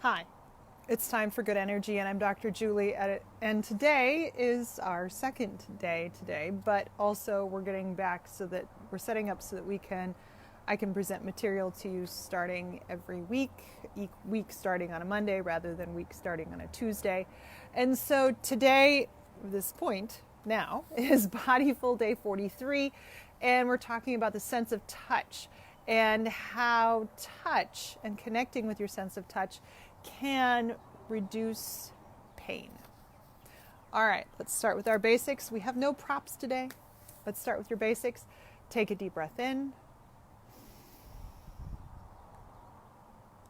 Hi, it's time for Good Energy, and I'm Dr. Julie. And today is our second day today, but also we're getting back so that we're setting up so that I can present material to you starting every week, each week starting on a Monday rather than week starting on a Tuesday. And so today, this point now, is Bodyful Day 43, and we're talking about the sense of touch and how touch and connecting with your sense of touch can reduce pain. All right, let's start with our basics. We have no props today. Let's start with your basics. Take a deep breath in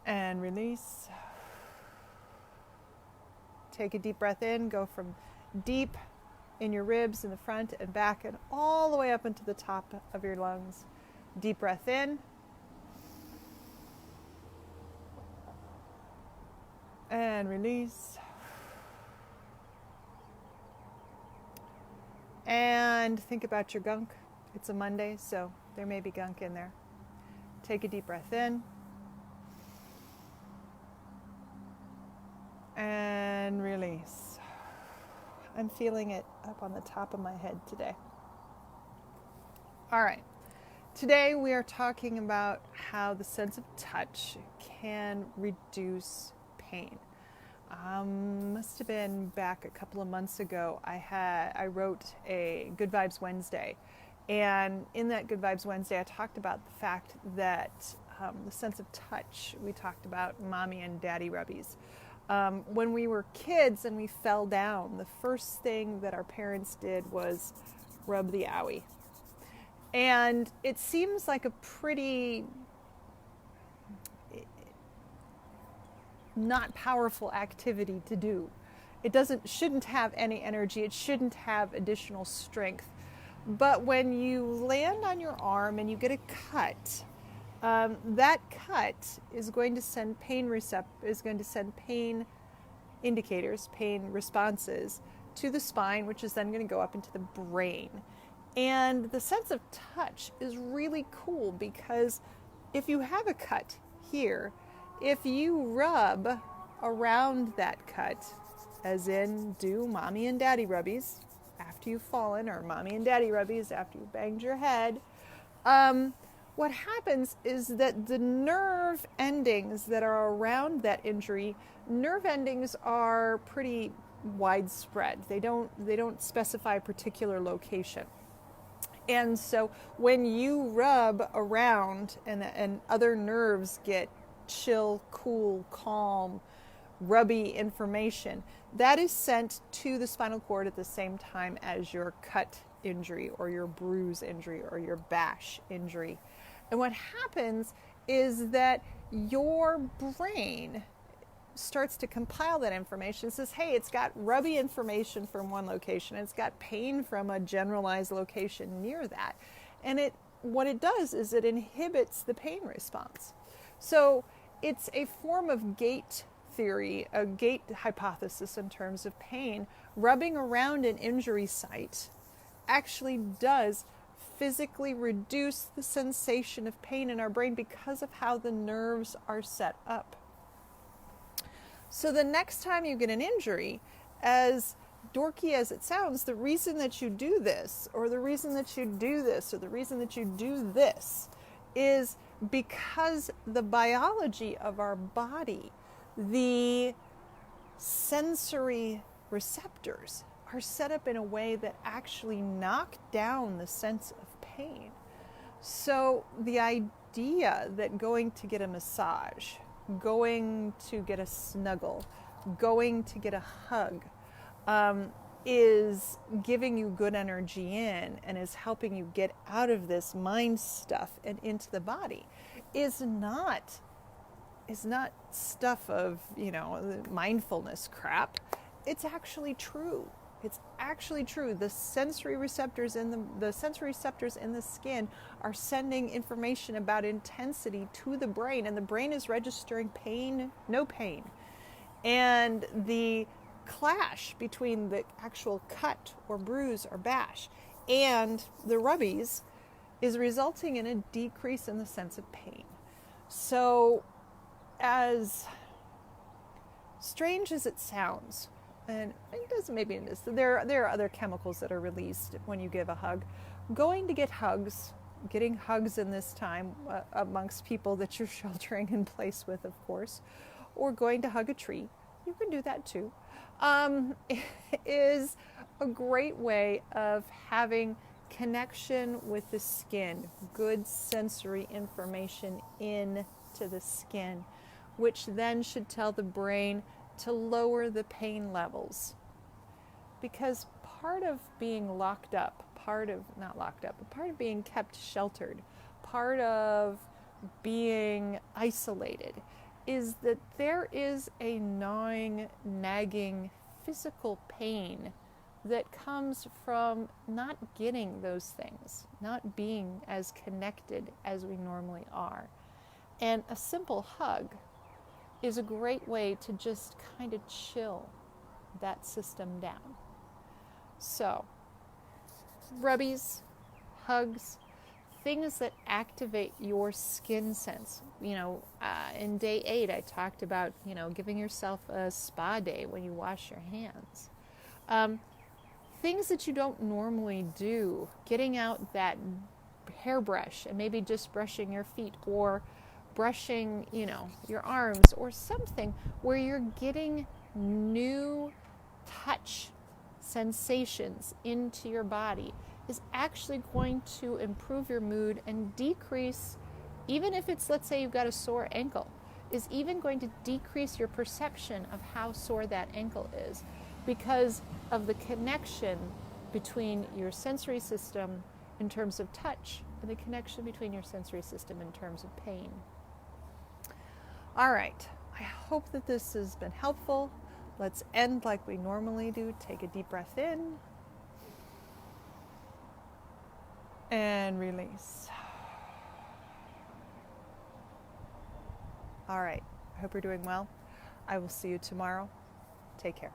and release. Take a deep breath in, go from deep in your ribs in the front and back and all the way up into the top of your lungs. Deep breath in. And release. And think about your gunk. It's a Monday, so there may be gunk in there. Take a deep breath in. And release. I'm feeling it up on the top of my head today. All right. Today we are talking about how the sense of touch can reduce pain. Must have been back a couple of months ago. I wrote a Good Vibes Wednesday, and in that Good Vibes Wednesday I talked about the fact that the sense of touch, we talked about mommy and daddy rubbies. When we were kids and we fell down, the first thing that our parents did was rub the owie. And it seems like a pretty not powerful activity to do. It shouldn't have any energy. It shouldn't have additional strength. But when you land on your arm and you get a cut, that cut is going to send pain indicators, pain responses to the spine, which is then going to go up into the brain. And the sense of touch is really cool because if you have a cut here, if you rub around that cut, as in do mommy and daddy rubbies after you've fallen, or mommy and daddy rubbies after you banged your head, what happens is that the nerve endings that are around that injury, nerve endings are pretty widespread. They don't specify a particular location. And so when you rub around and other nerves get chill, cool, calm, rubby information, that is sent to the spinal cord at the same time as your cut injury or your bruise injury or your bash injury. And what happens is that your brain starts to compile that information. It says, hey, it's got rubby information from one location. It's got pain from a generalized location near that. And what it does is it inhibits the pain response. So it's a form of gate theory, a gate hypothesis in terms of pain. Rubbing around an injury site actually does physically reduce the sensation of pain in our brain because of how the nerves are set up. So the next time you get an injury, as dorky as it sounds, the reason that you do this, or the reason that you do this, or the reason that you do this is because the biology of our body, the sensory receptors are set up in a way that actually knock down the sense of pain. So the idea that going to get a massage, going to get a snuggle, going to get a hug, is giving you good energy in and is helping you get out of this mind stuff and into the body is not stuff of, mindfulness crap. It's actually true. It's actually true. The sensory receptors in the skin are sending information about intensity to the brain, and the brain is registering pain, no pain. And the clash between the actual cut or bruise or bash and the rubbies is resulting in a decrease in the sense of pain. So as strange as it sounds, and it doesn't, maybe it is, there are other chemicals that are released when you give a hug. Going to get hugs, getting hugs in this time amongst people that you're sheltering in place with, of course, or going to hug a tree, you can do that too, is a great way of having connection with the skin, good sensory information into the skin, which then should tell the brain to lower the pain levels. Because part of being locked up, not locked up, but part of being kept sheltered, part of being isolated, is that there is a gnawing, nagging physical pain that comes from not getting those things, not being as connected as we normally are. And a simple hug is a great way to just kind of chill that system down. So, rubbies, hugs, things that activate your skin sense. In day 8, I talked about, giving yourself a spa day when you wash your hands. Things that you don't normally do, getting out that hairbrush and maybe just brushing your feet, or brushing, your arms, or something where you're getting new touch sensations into your body, is actually going to improve your mood and decrease, even if it's, let's say you've got a sore ankle, is even going to decrease your perception of how sore that ankle is, because of the connection between your sensory system in terms of touch and the connection between your sensory system in terms of pain. All right, I hope that this has been helpful. Let's end like we normally do. Take a deep breath in and release. All right, I hope you're doing well. I will see you tomorrow. Take care.